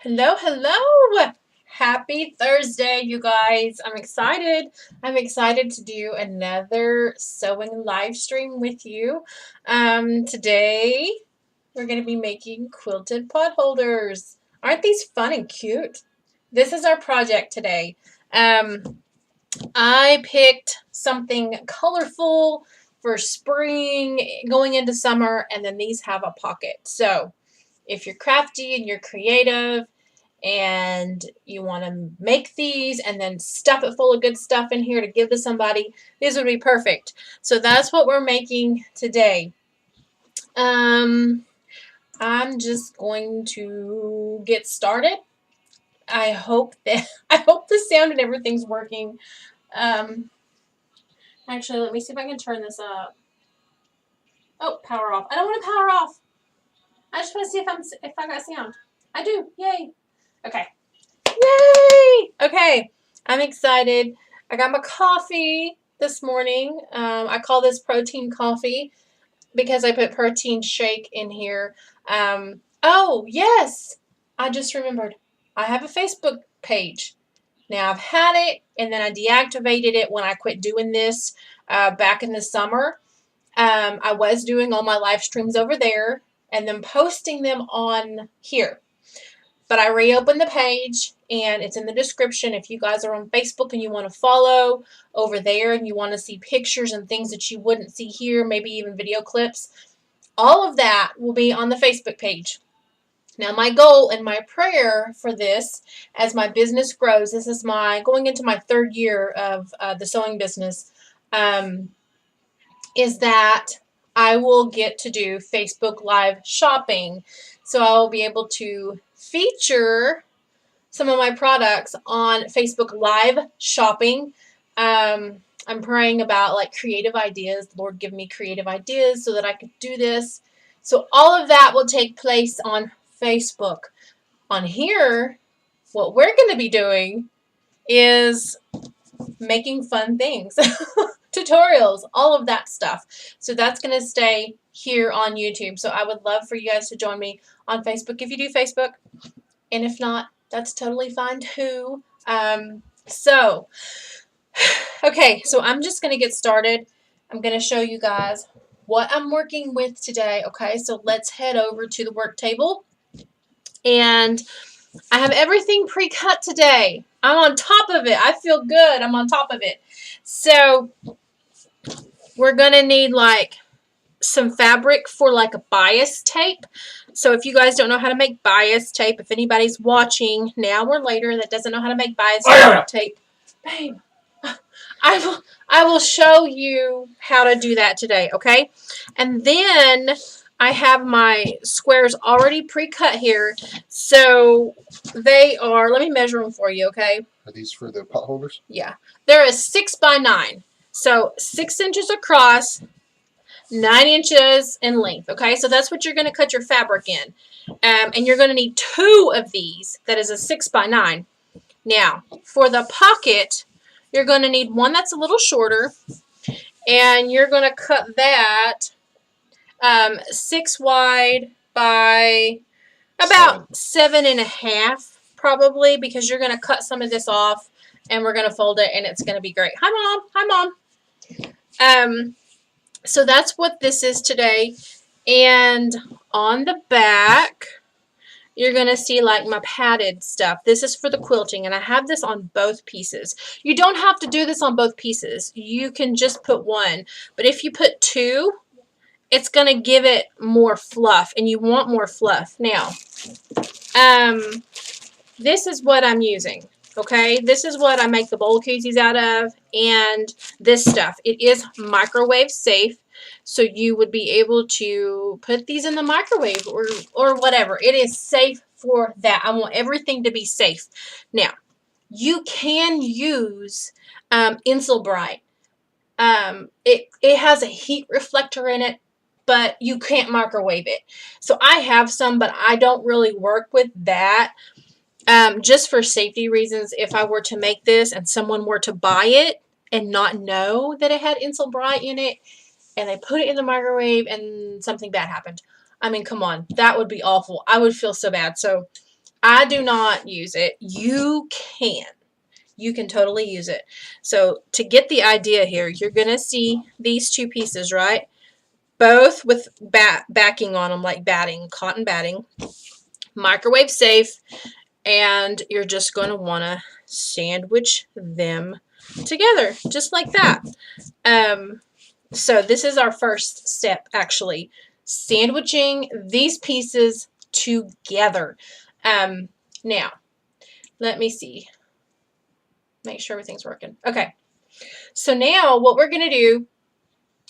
Hello, hello. Happy Thursday, you guys. I'm excited. I'm excited to do another sewing live stream with you. Today we're going to be making quilted pot holders. Aren't these fun and cute? This is our project today. I picked something colorful for spring going into summer, and then these have a pocket. So if you're crafty and you're creative and you want to make these and then stuff it full of good stuff in here to give to somebody, these would be perfect. So that's what we're making today. I'm just going to get started. I hope the sound and everything's working. Actually, let me see if I can turn this up. Oh, power off. I don't want to power off. I just want to see if I got sound. I do. Yay. Okay. Yay! Okay, I'm excited. I got my coffee this morning. I call this protein coffee because I put protein shake in here. Oh, yes! I just remembered. I have a Facebook page. Now, I've had it, and then I deactivated it when I quit doing this back in the summer. I was doing all my live streams over there and then posting them on here. But I reopened the page, and it's in the description. If you guys are on Facebook and you want to follow over there and you want to see pictures and things that you wouldn't see here, maybe even video clips, all of that will be on the Facebook page. Now, my goal and my prayer for this, as my business grows, this is going into my third year of the sewing business, is that I will get to do Facebook Live shopping. So I will be able to feature some of my products on Facebook Live shopping. I'm praying about like creative ideas. The Lord give me creative ideas so that I could do this. So all of that will take place on Facebook. On here, what we're going to be doing is making fun things. Tutorials, all of that stuff. So that's going to stay here on YouTube. So I would love for you guys to join me on Facebook if you do Facebook. And if not, that's totally fine too. Okay, so I'm just going to get started. I'm going to show you guys what I'm working with today. Okay, so let's head over to the work table. And I have everything pre-cut today. I'm on top of it. I feel good. I'm on top of it. So we're going to need like some fabric for like a bias tape. So if you guys don't know how to make bias tape, if anybody's watching now or later that doesn't know how to make bias tape, babe, I will show you how to do that today, okay? And then I have my squares already pre-cut here. So they are, let me measure them for you, okay? Are these for the pot holders? Yeah. They're a 6 by 9. So 6 inches across, 9 inches in length, okay? So that's what you're going to cut your fabric in. And you're going to need 2 of these. That is a 6 by 9. Now, for the pocket, you're going to need one that's a little shorter. And you're going to cut that 6 wide by about 7.5 probably, because you're going to cut some of this off and we're going to fold it and it's going to be great. Hi, Mom. Hi, Mom. So that's what this is today. And on the back, you're going to see like my padded stuff. This is for the quilting, and I have this on both pieces. You don't have to do this on both pieces. You can just put one. But if you put 2, it's going to give it more fluff, and you want more fluff. Now, this is what I'm using. Okay, this is what I make the bowl koozies out of, and this stuff. It is microwave safe, so you would be able to put these in the microwave or whatever. It is safe for that. I want everything to be safe. Now, you can use Insulbright. It has a heat reflector in it, but you can't microwave it. So I have some, but I don't really work with that. Just for safety reasons, if I were to make this and someone were to buy it and not know that it had Insulbright in it, and they put it in the microwave and something bad happened. I mean, come on. That would be awful. I would feel so bad. So I do not use it. You can. You can totally use it. So to get the idea here, you're going to see these two pieces, right? Both with backing on them, like batting, cotton batting, microwave safe, and you're just going to want to sandwich them together, just like that. So this is our first step, actually, sandwiching these pieces together. Now, let me see. Make sure everything's working. Okay. So now what we're going to do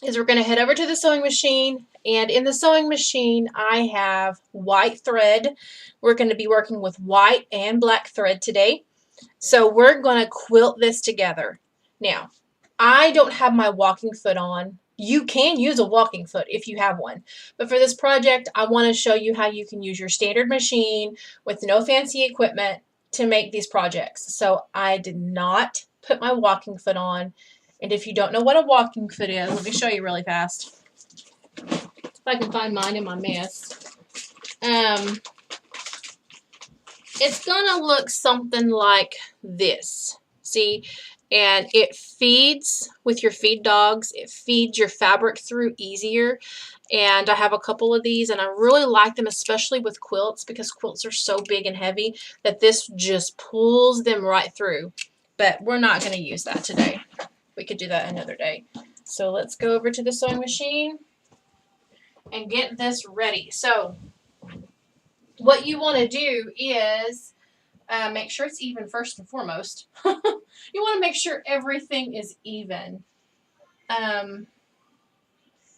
is we're going to head over to the sewing machine, and in the sewing machine I have white thread. We're going to be working with white and black thread today. So we're going to quilt this together. Now, I don't have my walking foot on. You can use a walking foot if you have one. But for this project, I want to show you how you can use your standard machine with no fancy equipment to make these projects. So I did not put my walking foot on. And if you don't know what a walking foot is, let me show you really fast. If I can find mine in my mess. It's gonna look something like this. See? And it feeds with your feed dogs. It feeds your fabric through easier. And I have a couple of these, and I really like them, especially with quilts, because quilts are so big and heavy that this just pulls them right through. But we're not going to use that today. We could do that another day. So let's go over to the sewing machine and get this ready. So what you want to do is make sure it's even first and foremost. You want to make sure everything is even.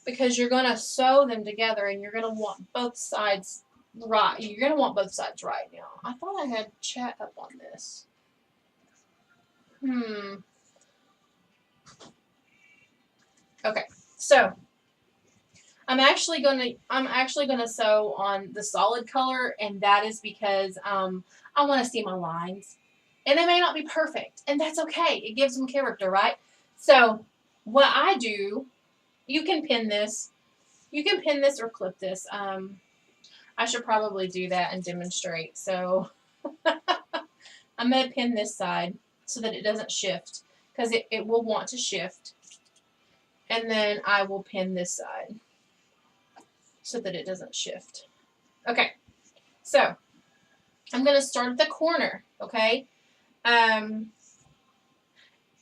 Because you're going to sew them together and you're going to want both sides right. You're going to want both sides right now. I thought I had chat up on this. Okay, so I'm actually gonna sew on the solid color, and that is because I want to see my lines, and they may not be perfect, and that's okay. It gives them character, right? So what I do, you can pin this or clip this. I should probably do that and demonstrate. So I'm gonna pin this side so that it doesn't shift, because it will want to shift. And then I will pin this side so that it doesn't shift. Okay, so I'm going to start at the corner, okay? I'm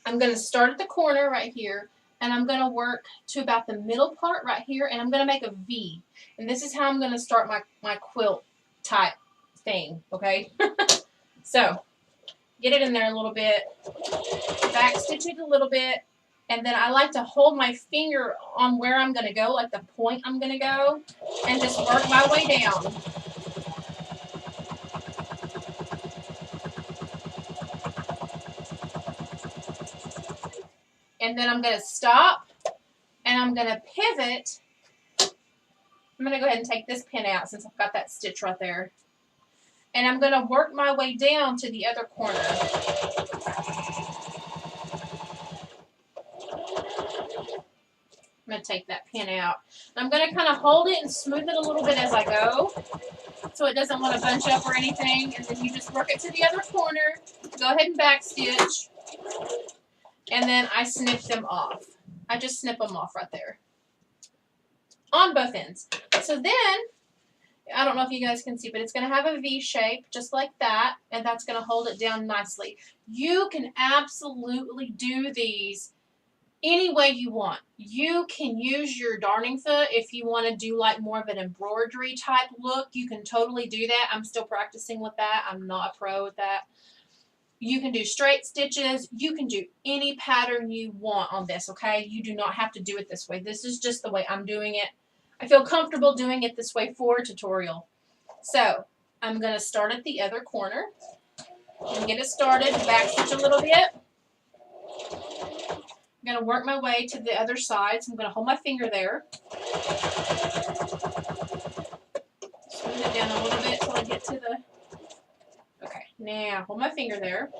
going to start at the corner right here, and I'm going to work to about the middle part right here, and I'm going to make a V. And this is how I'm going to start my quilt type thing, okay? So, get it in there a little bit, back stitch it a little bit, and then I like to hold my finger on where I'm going to go, like the point I'm going to go, and just work my way down. And then I'm going to stop, and I'm going to pivot. I'm going to go ahead and take this pin out since I've got that stitch right there. And I'm going to work my way down to the other corner. I'm going to take that pin out. I'm going to kind of hold it and smooth it a little bit as I go, so it doesn't want to bunch up or anything. And then you just work it to the other corner. Go ahead and back stitch. And then I snip them off. I just snip them off right there. On both ends. So then, I don't know if you guys can see, but it's going to have a V shape just like that. And that's going to hold it down nicely. You can absolutely do these any way you want. You can use your darning foot if you want to do like more of an embroidery type look. You can totally do that. I'm still practicing with that. I'm not a pro with that. You can do straight stitches. You can do any pattern you want on this, okay? You do not have to do it this way. This is just the way I'm doing it. I feel comfortable doing it this way for a tutorial. So I'm going to start at the other corner and get it started. Back stitch a little bit. I'm going to work my way to the other side. So I'm going to hold my finger there. Smooth it down a little bit until I get to the... Okay, now hold my finger there.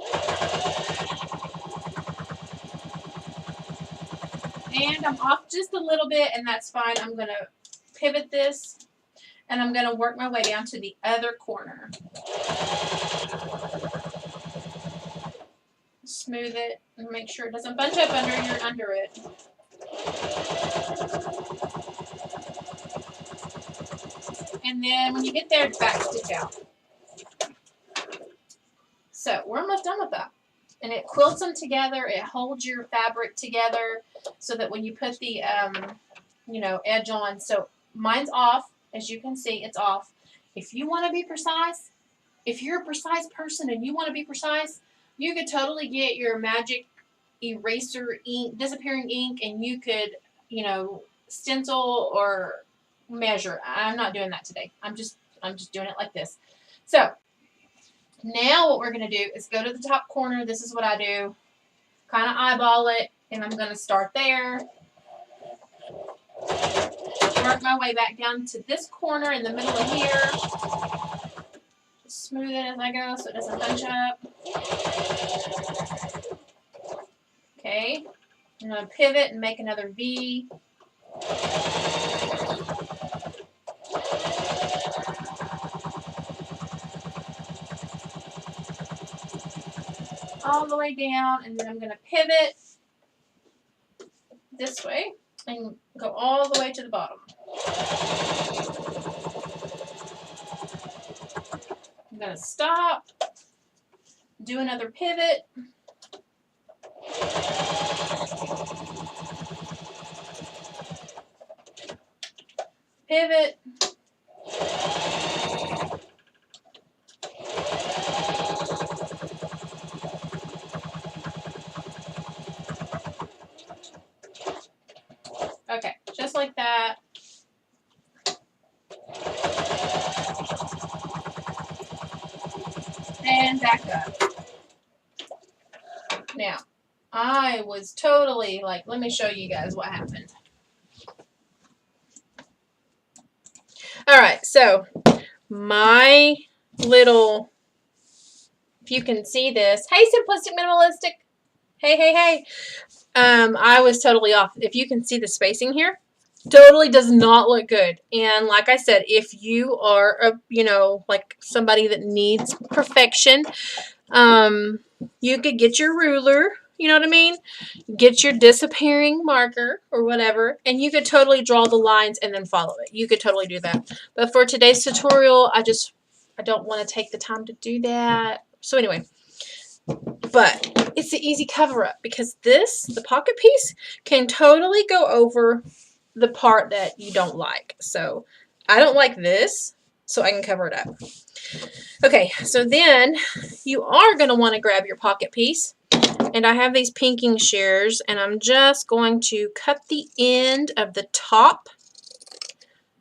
And I'm off just a little bit, and that's fine. I'm going to pivot this, And I'm going to work my way down to the other corner. Smooth it and make sure it doesn't bunch up under it. And then when you get there, back stitch out. So we're almost done with that. And it quilts them together. It holds your fabric together so that when you put the, edge on. So mine's off. As you can see, it's off. If you want to be precise, if you're a precise person and you want to be precise, you could totally get your magic eraser ink, disappearing ink, and you could, stencil or measure. I'm not doing that today. I'm just doing it like this. So now what we're going to do is go to the top corner. This is what I do. Kind of eyeball it, and I'm going to start there. Work my way back down to this corner in the middle of here. Just smooth it as I go so it doesn't bunch up. Okay. I'm going to pivot and make another V. All the way down, and then I'm going to pivot this way and go all the way to the bottom. I'm going to stop, do another pivot, pivot, okay, just like that. And back up. Now, I was totally like, let me show you guys what happened. All right, so my little, if you can see this, hey, Simplistic Minimalistic, hey, I was totally off. If you can see the spacing here, totally does not look good. And like I said, if you are like somebody that needs perfection, you could get your ruler, you know what I mean? Get your disappearing marker or whatever, and you could totally draw the lines and then follow it. You could totally do that. But for today's tutorial, I don't want to take the time to do that. So anyway, but it's the easy cover-up because the pocket piece can totally go over the part that you don't like. So I don't like this, so I can cover it up. Okay, so then you are going to want to grab your pocket piece. And I have these pinking shears, and I'm just going to cut the end of the top,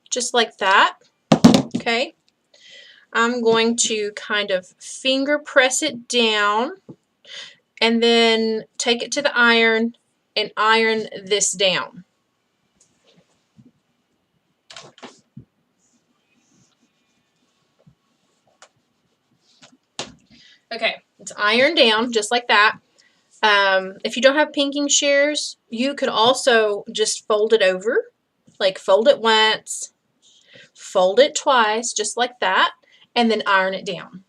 just like that. Okay. I'm going to kind of finger press it down, and then take it to the iron and iron this down. Okay, it's ironed down just like that. If you don't have pinking shears, you could also just fold it over, like fold it once, fold it twice, just like that, and then iron it down.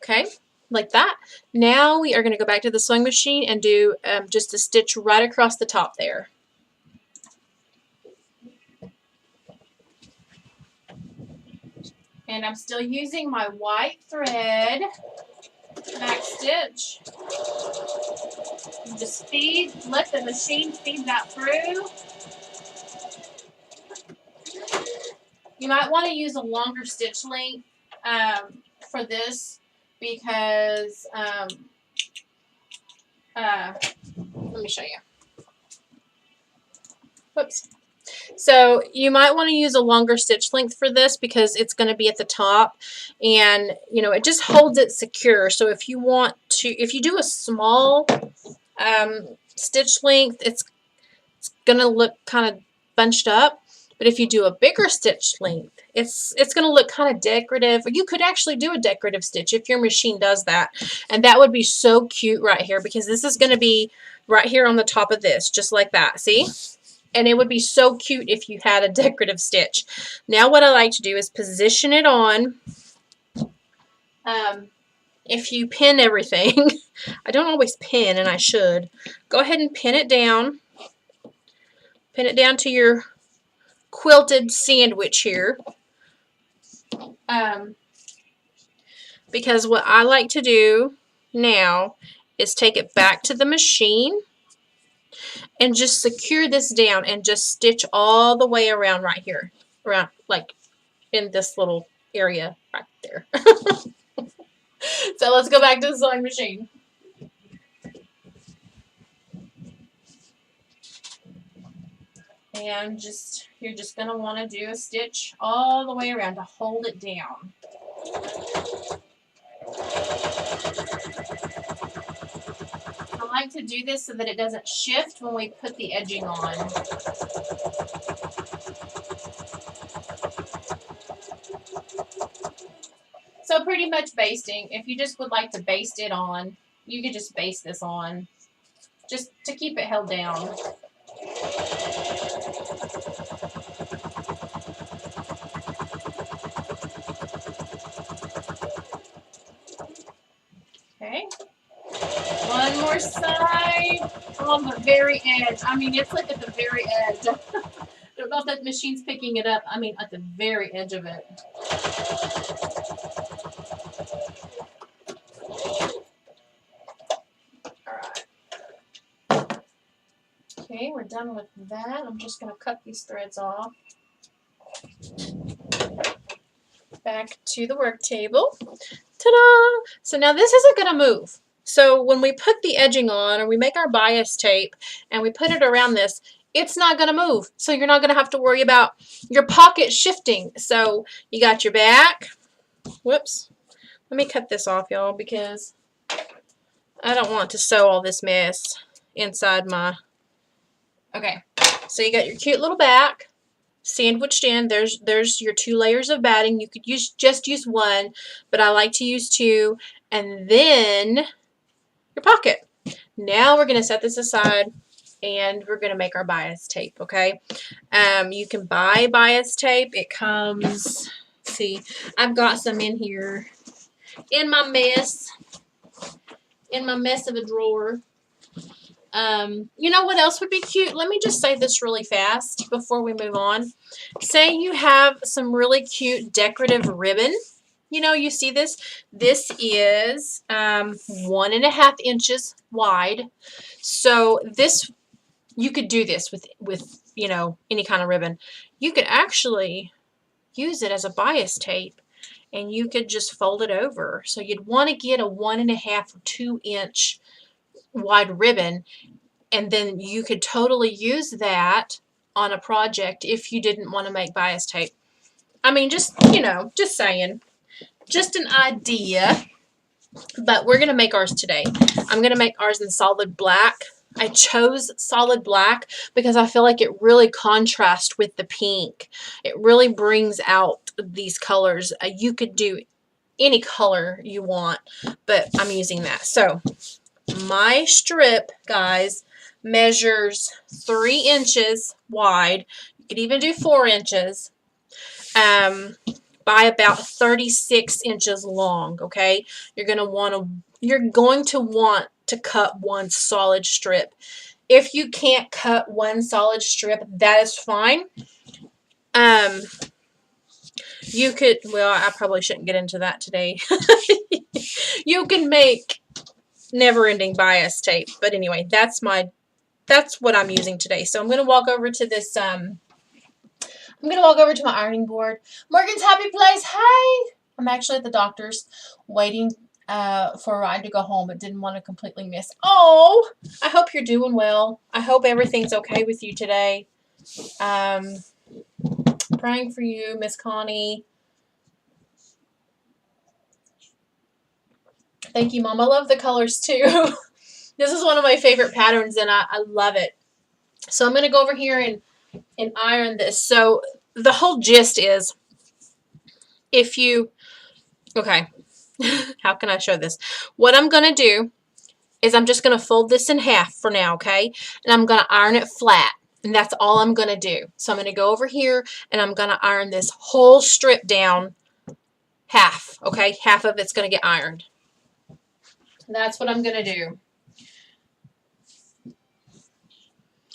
Okay, like that. Now we are going to go back to the sewing machine and do just a stitch right across the top there. And I'm still using my white thread back stitch. And just let the machine feed that through. You might want to use a longer stitch length for this because, let me show you. Whoops. So you might want to use a longer stitch length for this because it's going to be at the top, and it just holds it secure. So if you do a small stitch length, it's going to look kind of bunched up. But if you do a bigger stitch length, it's going to look kind of decorative. You could actually do a decorative stitch if your machine does that. And that would be so cute right here, because this is going to be right here on the top of this, just like that. See? And it would be so cute if you had a decorative stitch. Now what I like to do is position it on. If you pin everything, I don't always pin, and I should. Go ahead and pin it down. Pin it down to your quilted sandwich here. Because what I like to do now is take it back to the machine and just secure this down and just stitch all the way around right here. Around, like, in this little area right there. So let's go back to the sewing machine. And you're just going to want to do a stitch all the way around to hold it down. I like to do this so that it doesn't shift when we put the edging on. So pretty much basting. If you just would like to baste it on, you could just baste this on, just to keep it held down. Okay. One more side on the very edge. I mean, it's like at the very edge. I don't know if that machine's picking it up. I mean, at the very edge of it. Okay, we're done with that. I'm just going to cut these threads off. Back to the work table. Ta-da! So now this isn't going to move. So when we put the edging on, or we make our bias tape and we put it around this, it's not going to move. So you're not going to have to worry about your pocket shifting. So you got your back. Whoops. Let me cut this off, y'all, because I don't want to sew all this mess inside my... Okay, so you got your cute little back sandwiched in. There's your 2 layers of batting. You could just use 1, but I like to use 2. And then your pocket. Now we're going to set this aside and we're going to make our bias tape, okay? You can buy bias tape. It comes, see, I've got some in here in my mess of a drawer. You know what else would be cute? Let me just say this really fast before we move on. Say you have some really cute decorative ribbon. You know, you see this? This is 1.5 inches wide. So this, you could do this with you know, any kind of ribbon. You could actually use it as a bias tape, and you could just fold it over. So you'd want to get a 1.5 or 2 inch wide ribbon, and then you could totally use that on a project if you didn't want to make bias tape. I mean, just, you know, just saying. Just an idea. But we're going to make ours today. I'm going to make ours in solid black. I chose solid black because I feel like it really contrasts with the pink. It really brings out these colors. You could do any color you want, but I'm using that. So my strip, guys, measures 3 inches wide. You could even do 4 inches. By about 36 inches long, okay? You're going to want to cut 1 solid strip. If you can't cut 1 solid strip, that is fine. You could, well, I probably shouldn't get into that today. You can make never-ending bias tape, but anyway, that's what I'm using today. So I'm going to walk over to this I'm going to walk over to my ironing board. Morgan's Happy Place. Hey! I'm actually at the doctor's waiting for a ride to go home, but didn't want to completely miss. Oh! I hope you're doing well. I hope everything's okay with you today. Praying for you, Miss Connie. Thank you, Mom. I love the colors, too. This is one of my favorite patterns, and I love it. So I'm going to go over here and and iron this. So the whole gist is, if you, okay, how can I show this? What I'm going to do is I'm just going to fold this in half for now, okay? And I'm going to iron it flat. And that's all I'm going to do. So I'm going to go over here and I'm going to iron this whole strip down half, okay? Half of it's going to get ironed. That's what I'm going to do.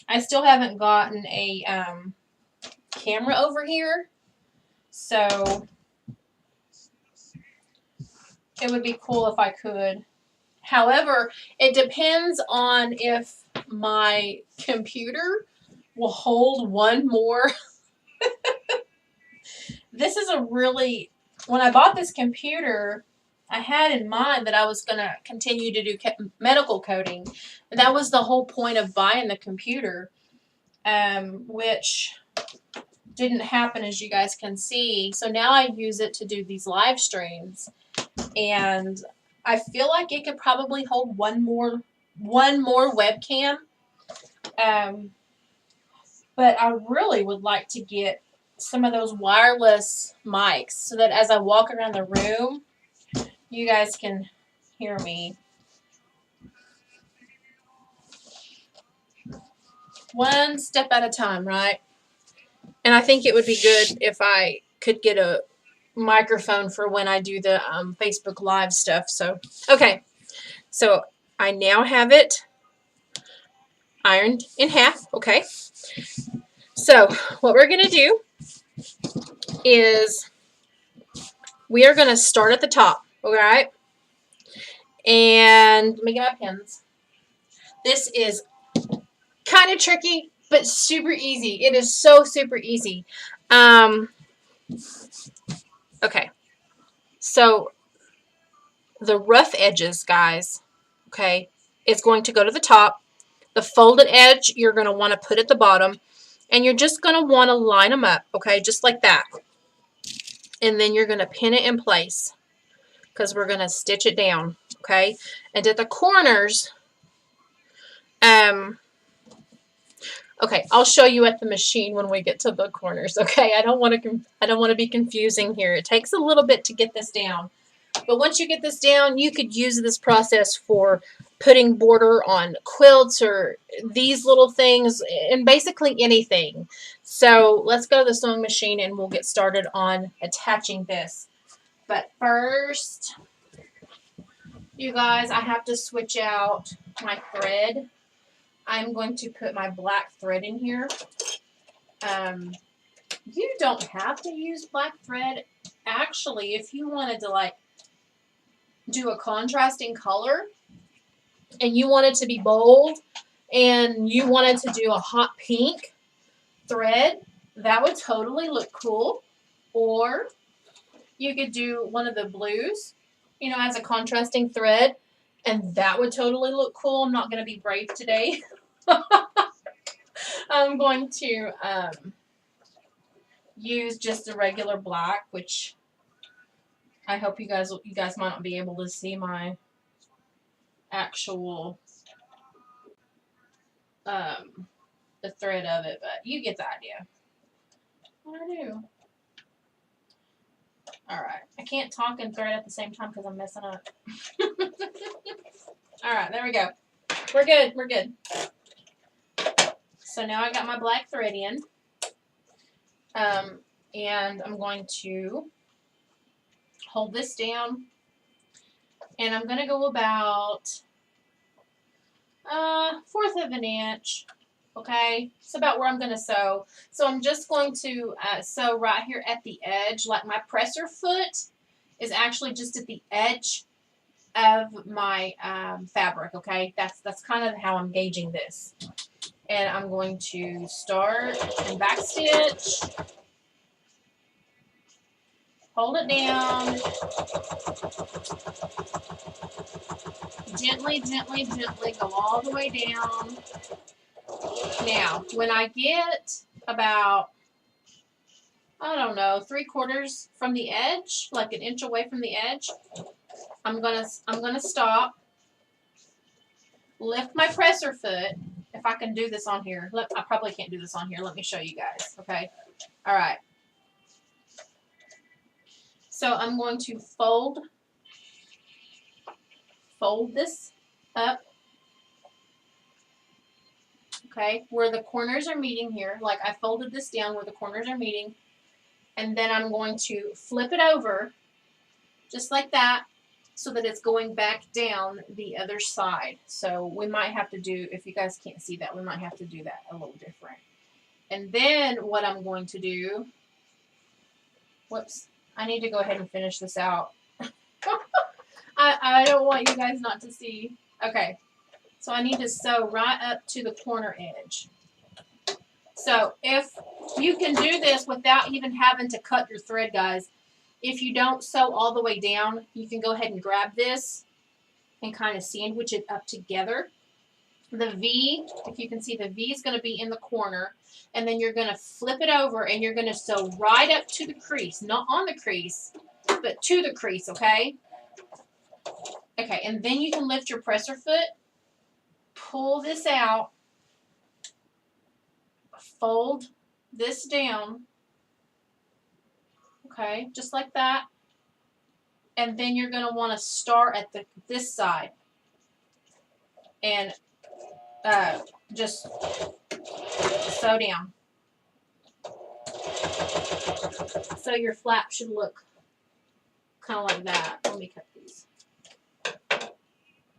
I still haven't gotten a camera over here, so it would be cool if I could. However, it depends on if my computer will hold one more. This is a really, when I bought this computer, I had in mind that I was going to continue to do medical coding. That was the whole point of buying the computer, which didn't happen, as you guys can see. So now I use it to do these live streams, and I feel like it could probably hold one more webcam. But I really would like to get some of those wireless mics so that as I walk around the room, you guys can hear me. One step at a time, right? And I think it would be good if I could get a microphone for when I do the Facebook Live stuff. So, okay. So I now have it ironed in half, okay? So what we're going to do is we are going to start at the top, all right? And let me get my pens. This is kind of tricky, but super easy. It is so super easy. Okay. So the rough edges, guys, okay, is going to go to the top. The folded edge, you're going to want to put at the bottom. And you're just going to want to line them up, okay, just like that. And then you're going to pin it in place because we're going to stitch it down, okay? And at the corners, okay, I'll show you at the machine when we get to the corners, okay? I don't want to be confusing here. It takes a little bit to get this down. But once you get this down, you could use this process for putting border on quilts or these little things and basically anything. So let's go to the sewing machine and we'll get started on attaching this. But first, you guys, I have to switch out my thread. I'm going to put my black thread in here. You don't have to use black thread. Actually, if you wanted to like do a contrasting color and you wanted to be bold and you wanted to do a hot pink thread, that would totally look cool. Or you could do one of the blues, you know, as a contrasting thread, and that would totally look cool. I'm not going to be brave today. I'm going to use just a regular black, which I hope you guys might not be able to see my actual the thread of it, but you get the idea. What do I do? All right, I can't talk and thread at the same time because I'm messing up. All right, there we go. We're good. We're good. So now I got my black thread in, and I'm going to hold this down, and I'm going to go about 1/4 of an inch. Okay, it's about where I'm going to sew. So I'm just going to sew right here at the edge. Like my presser foot is actually just at the edge of my fabric. Okay, that's kind of how I'm gauging this. And I'm going to start and back stitch. Hold it down. Gently, gently, gently go all the way down. Now, when I get about, I don't know, 3/4 from the edge, like an inch away from the edge, I'm gonna stop, lift my presser foot, if I can do this on here. I probably can't do this on here. Let me show you guys. Okay. All right. So I'm going to fold this up. Okay, where the corners are meeting here. Like I folded this down where the corners are meeting. And then I'm going to flip it over just like that so that it's going back down the other side. So we might have to do, if you guys can't see that, we might have to do that a little different. And then what I'm going to do, whoops, I need to go ahead and finish this out. I don't want you guys not to see. Okay, so I need to sew right up to the corner edge. So if you can do this without even having to cut your thread, guys, if you don't sew all the way down, you can go ahead and grab this and kind of sandwich it up together. The V, if you can see, the V is going to be in the corner, and then you're going to flip it over and you're going to sew right up to the crease, not on the crease, but to the crease, okay? Okay, and then you can lift your presser foot, pull this out, fold this down, okay, just like that. And then you're going to want to start at this side and just sew down. So your flap should look kind of like that. Let me cut these.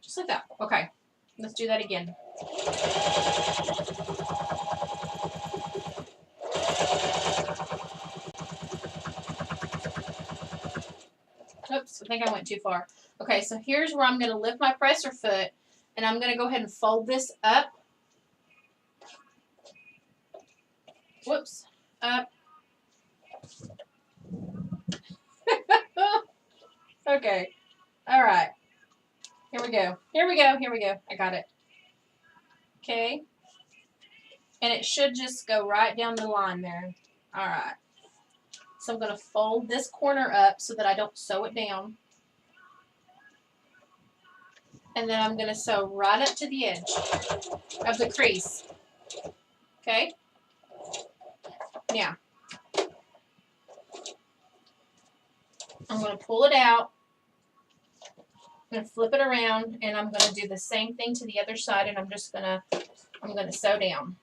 Just like that. Okay, let's do that again. Oops, I think I went too far. Okay, so here's where I'm going to lift my presser foot, and I'm going to go ahead and fold this up. Whoops, up. Okay, all right. Here we go. Here we go. Here we go. I got it. Okay. And it should just go right down the line there. All right. So I'm going to fold this corner up so that I don't sew it down. And then I'm going to sew right up to the edge of the crease. Okay? Now, I'm going to pull it out. I'm going to flip it around, and I'm going to do the same thing to the other side, and I'm going to sew down.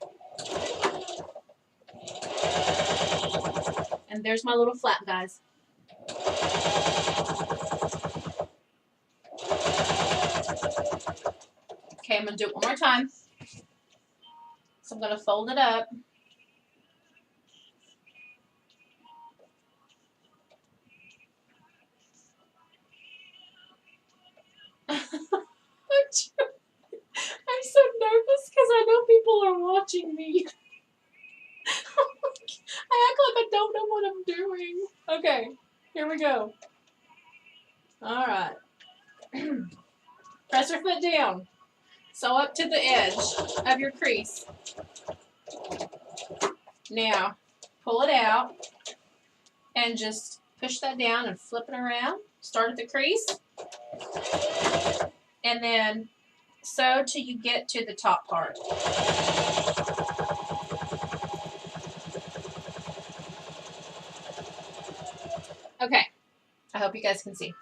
And there's my little flap, guys. Okay, I'm going to do it one more time. So I'm going to fold it up. I'm so nervous because I know people are watching me. I act like I don't know what I'm doing. Okay, here we go. All right. Press your foot down. Sew up to the edge of your crease. Now, pull it out and just push that down and flip it around. Start at the crease. And then sew till you get to the top part. Okay, I hope you guys can see.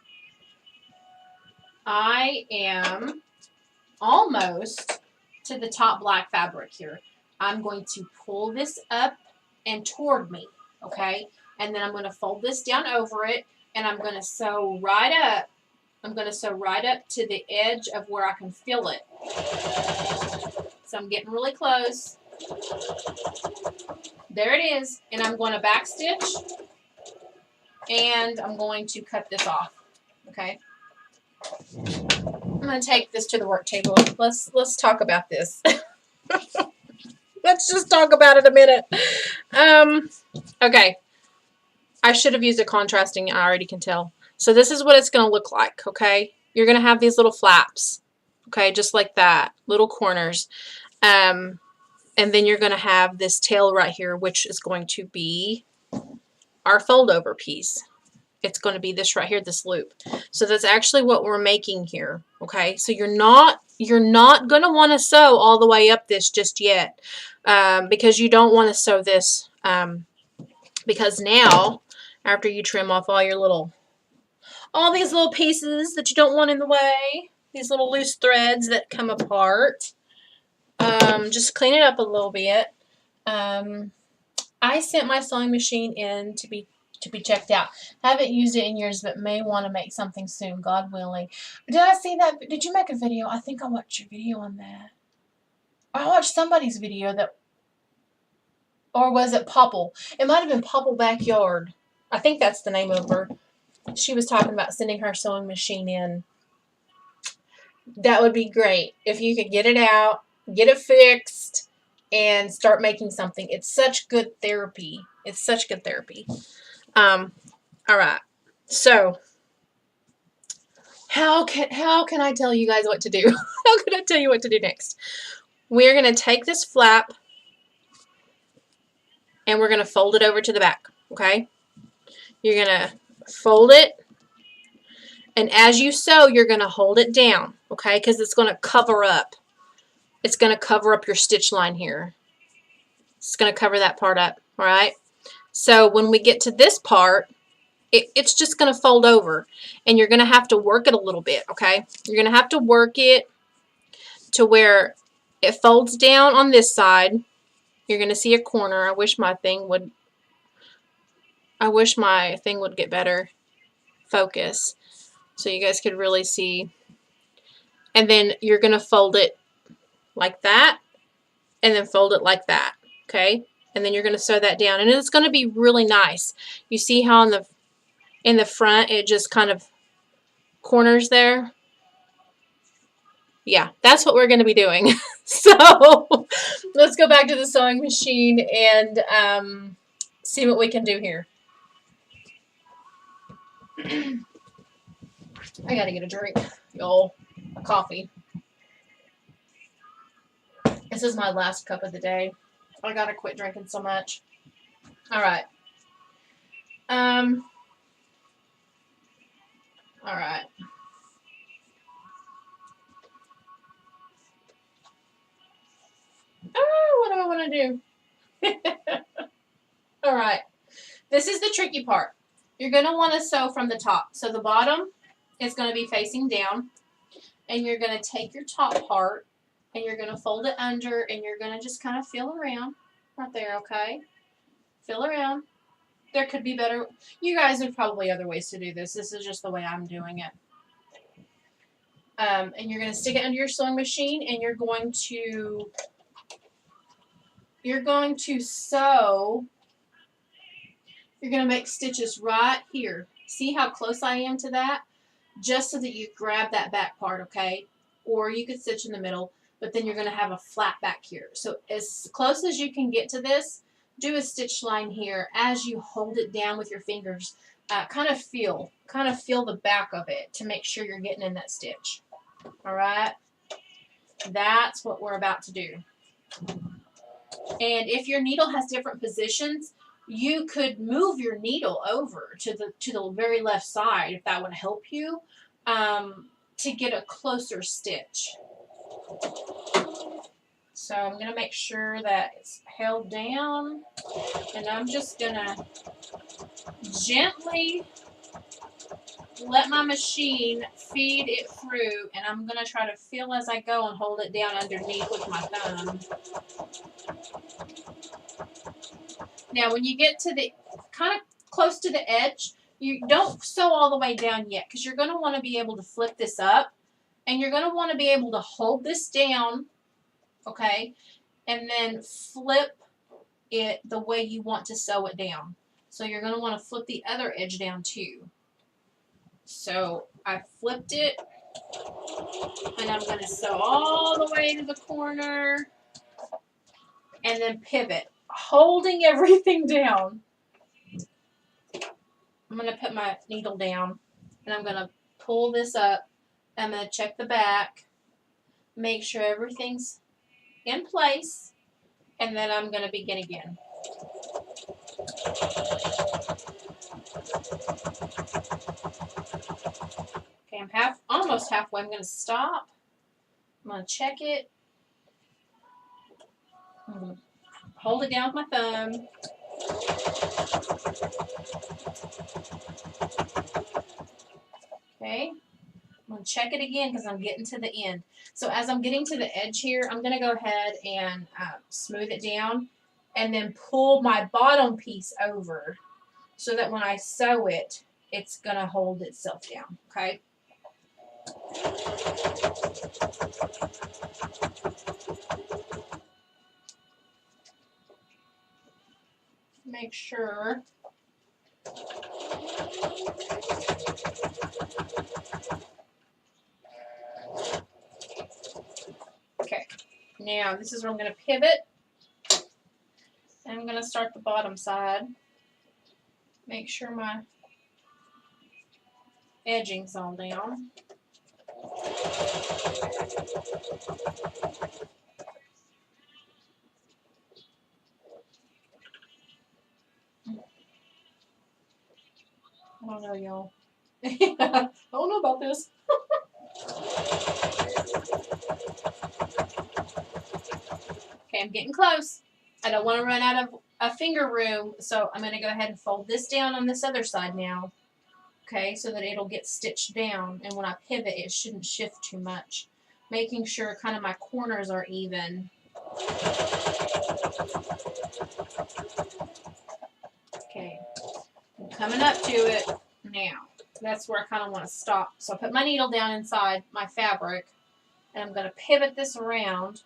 I am almost to the top black fabric here. I'm going to pull this up and toward me, okay? And then I'm going to fold this down over it, and I'm going to sew right up. I'm going to sew right up to the edge of where I can feel it. So I'm getting really close. There it is. And I'm going to back stitch. And I'm going to cut this off. Okay. I'm going to take this to the work table. Let's talk about this. Let's just talk about it a minute. Okay. I should have used a contrasting. I already can tell. So this is what it's going to look like, okay? You're going to have these little flaps, okay, just like that, little corners. And then you're going to have this tail right here, which is going to be our fold over piece. It's going to be this right here, this loop. So that's actually what we're making here, okay? So you're not you're not going to want to sew all the way up this just yet, because you don't want to sew this, because now, after you trim off all these little pieces that you don't want in the way, these little loose threads that come apart, just clean it up a little bit. I sent my sewing machine in to be checked out. Haven't used it in years, but may want to make something soon, God willing. Did I see that? Did you make a video? I think I watched your video on that. I watched somebody's video that, or was it Popple? It might have been Popple Backyard. I think that's the name of her. She was talking about sending her sewing machine in. That would be great if you could get it out, get it fixed, and start making something. It's such good therapy. It's such good therapy. All right. So, how can I tell you guys what to do? How can I tell you what to do next? We're going to take this flap and we're going to fold it over to the back, okay? You're going to fold it, and as you sew, you're going to hold it down, okay? Because it's going to cover up. It's going to cover up your stitch line here. It's going to cover that part up, all right? So when we get to this part, it's just going to fold over, and you're going to have to work it a little bit, okay? You're going to have to work it to where it folds down on this side. You're going to see a corner. I wish my thing would get better focus so you guys could really see. And then you're going to fold it like that, and then fold it like that, okay? And then you're going to sew that down, and it's going to be really nice. You see how in the front it just kind of corners there? Yeah, that's what we're going to be doing. So let's go back to the sewing machine and see what we can do here. I got to get a drink, y'all. A coffee. This is my last cup of the day. I got to quit drinking so much. All right. All right. Oh, what do I want to do? All right. This is the tricky part. You're going to want to sew from the top. So the bottom is going to be facing down, and you're going to take your top part and you're going to fold it under, and you're going to just kind of feel around right there, okay? Feel around. There could be better. You guys, there's probably other ways to do this. This is just the way I'm doing it. And you're going to stick it under your sewing machine, and you're going to sew. You're going to make stitches right here. See how close I am to that? Just so that you grab that back part, okay? Or you could stitch in the middle, but then you're going to have a flat back here. So as close as you can get to this, do a stitch line here as you hold it down with your fingers. Kind of feel the back of it to make sure you're getting in that stitch. All right? That's what we're about to do. And if your needle has different positions, you could move your needle over to the very left side if that would help you to get a closer stitch. So I'm going to make sure that it's held down, and I'm just going to gently let my machine feed it through, and I'm going to try to feel as I go and hold it down underneath with my thumb. Now when you get to the kind of close to the edge, you don't sew all the way down yet, because you're going to want to be able to flip this up, and you're going to want to be able to hold this down, okay, and then flip it the way you want to sew it down. So you're going to want to flip the other edge down too. So I flipped it, and I'm going to sew all the way to the corner, and then pivot, holding everything down. I'm going to put my needle down, and I'm going to pull this up. I'm going to check the back, make sure everything's in place, and then I'm going to begin again. Okay, I'm almost halfway. I'm going to stop, I'm going to check it. I'm going to hold it down with my thumb. Okay. I'm going to check it again because I'm getting to the end. So as I'm getting to the edge here, I'm going to go ahead and smooth it down and then pull my bottom piece over so that when I sew it, it's going to hold itself down. Okay. Make sure. Okay, now this is where I'm going to pivot. And I'm going to start the bottom side. Make sure my edging's all down. I don't know, y'all. I don't know about this. Okay, I'm getting close. I don't want to run out of a finger room, so I'm going to go ahead and fold this down on this other side now. Okay, so that it'll get stitched down, and when I pivot, it shouldn't shift too much. Making sure kind of my corners are even. Okay, I'm coming up to it now. That's where I kind of want to stop. So I put my needle down inside my fabric, and I'm going to pivot this around.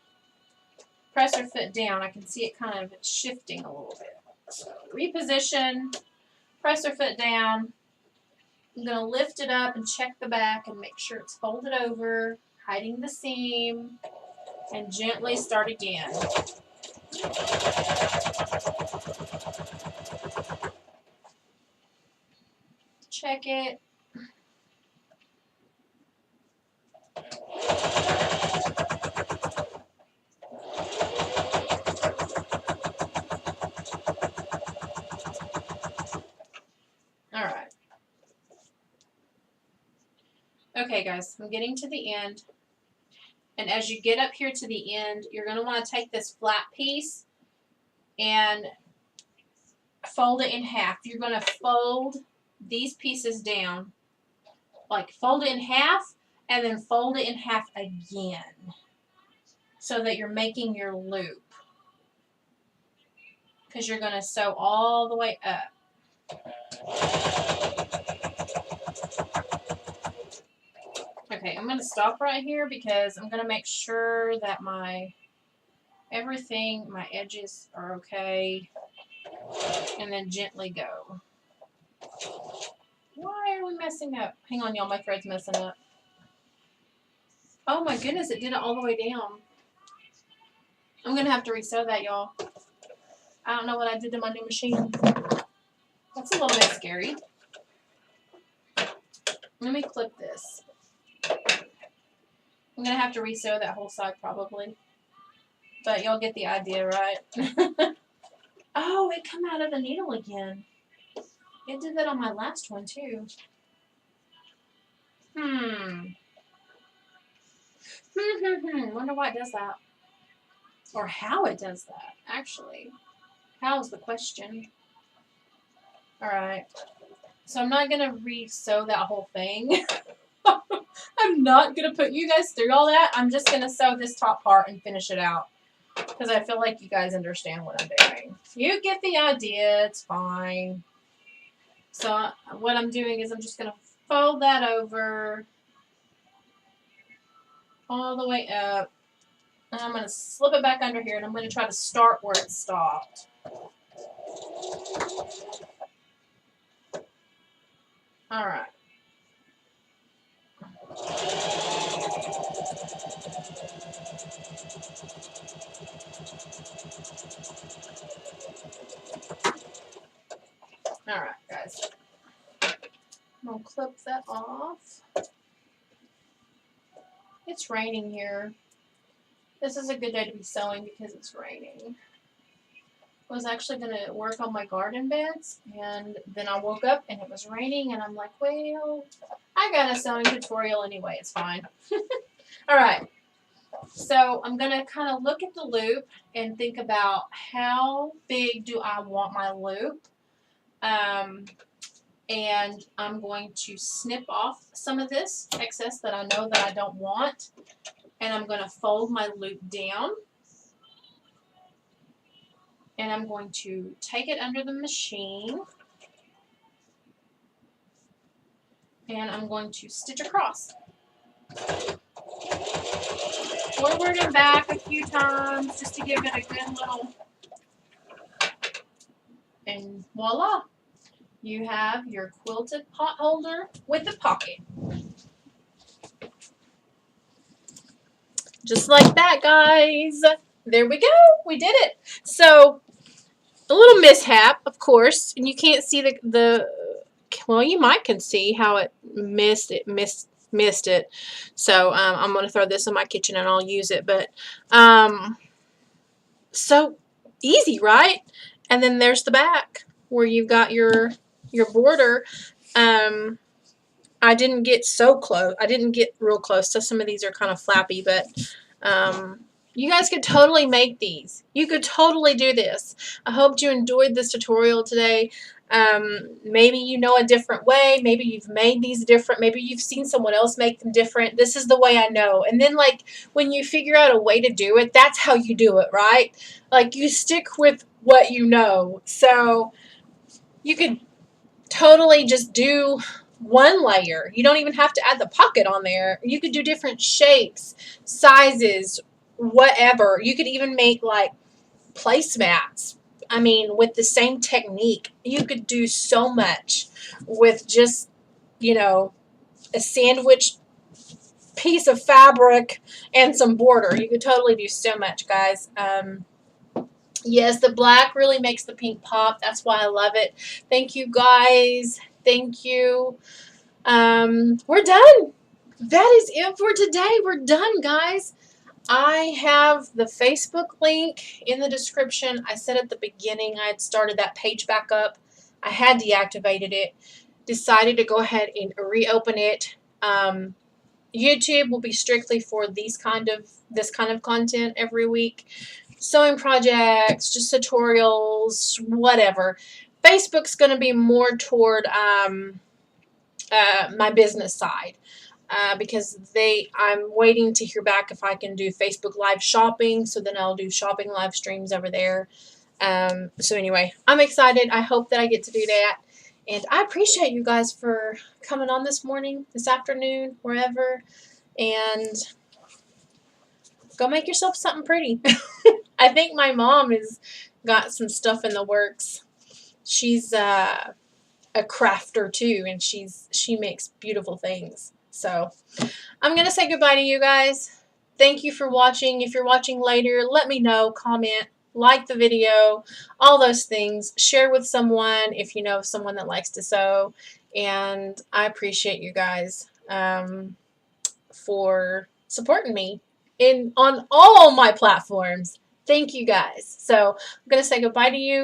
Presser foot down. I can see it kind of shifting a little bit. So reposition, presser foot down. I'm going to lift it up and check the back and make sure it's folded over, hiding the seam, and gently start again. Check it. All right. Okay, guys, I'm getting to the end. And as you get up here to the end, you're going to want to take this flat piece and fold it in half. You're going to fold these pieces down. Like fold it in half and then fold it in half again so that you're making your loop. Because you're going to sew all the way up. Okay, I'm going to stop right here because I'm going to make sure that my edges are okay, and then gently go. Why are we messing up? Hang on, y'all, my thread's messing up. Oh my goodness, it did it all the way down. I'm going to have to resew that, y'all. I don't know what I did to my new machine. That's a little bit scary. Let me clip this. I'm going to have to resew that whole side probably. But y'all get the idea, right? Oh, it come out of the needle again. It did that on my last one, too. Wonder why it does that. Or how it does that, actually. How is the question. Alright. So I'm not going to re-sew that whole thing. I'm not going to put you guys through all that. I'm just going to sew this top part and finish it out. Because I feel like you guys understand what I'm doing. You get the idea. It's fine. So what I'm doing is I'm just going to fold that over all the way up. And I'm going to slip it back under here. And I'm going to try to start where it stopped. All right. All right, guys. I'm going to clip that off. It's raining here. This is a good day to be sewing because it's raining. I was actually going to work on my garden beds, and then I woke up and it was raining, and I'm like, well, I got a sewing tutorial anyway. It's fine. All right. So I'm going to kind of look at the loop and think about how big do I want my loop. And I'm going to snip off some of this excess that I know that I don't want. And I'm going to fold my loop down. And I'm going to take it under the machine. And I'm going to stitch across. Forward and back a few times just to give it a good little, and voila, you have your quilted pot holder with a pocket. Just like that, guys. There we go. We did it. So a little mishap, of course, and you can't see the well, you might can see how it missed it. So I'm going to throw this in my kitchen and I'll use it. But so easy, right? And then there's the back where you've got your border. I didn't get so close. I didn't get real close. So some of these are kind of flappy, but you guys could totally make these. You could totally do this. I hope you enjoyed this tutorial today. Maybe you know a different way. Maybe you've made these different. Maybe you've seen someone else make them different. This is the way I know. And then, like, when you figure out a way to do it, that's how you do it, right? Like, you stick with what you know. So you could totally just do one layer. You don't even have to add the pocket on there. You could do different shapes, sizes, whatever. You could even make like placemats. I mean, with the same technique, you could do so much with just, you know, a sandwich piece of fabric and some border. You could totally do so much, guys. Yes, the black really makes the pink pop. That's why I love it. Thank you, guys. Thank you. We're done. That is it for today. We're done, guys. I have the Facebook link in the description. I said at the beginning I had started that page back up. I had deactivated it. Decided to go ahead and reopen it. YouTube will be strictly for this kind of content every week. Sewing projects, just tutorials, whatever. Facebook's going to be more toward my business side. Because I'm waiting to hear back if I can do Facebook live shopping, so then I'll do shopping live streams over there. So anyway, I'm excited. I hope that I get to do that, and I appreciate you guys for coming on this morning, this afternoon, wherever, and go make yourself something pretty. I think my mom has got some stuff in the works. She's a crafter too, and she makes beautiful things. So I'm going to say goodbye to you guys. Thank you for watching. If you're watching later, let me know, comment, like the video, all those things. Share with someone if you know someone that likes to sew. And I appreciate you guys for supporting me on all my platforms. Thank you guys. So I'm going to say goodbye to you.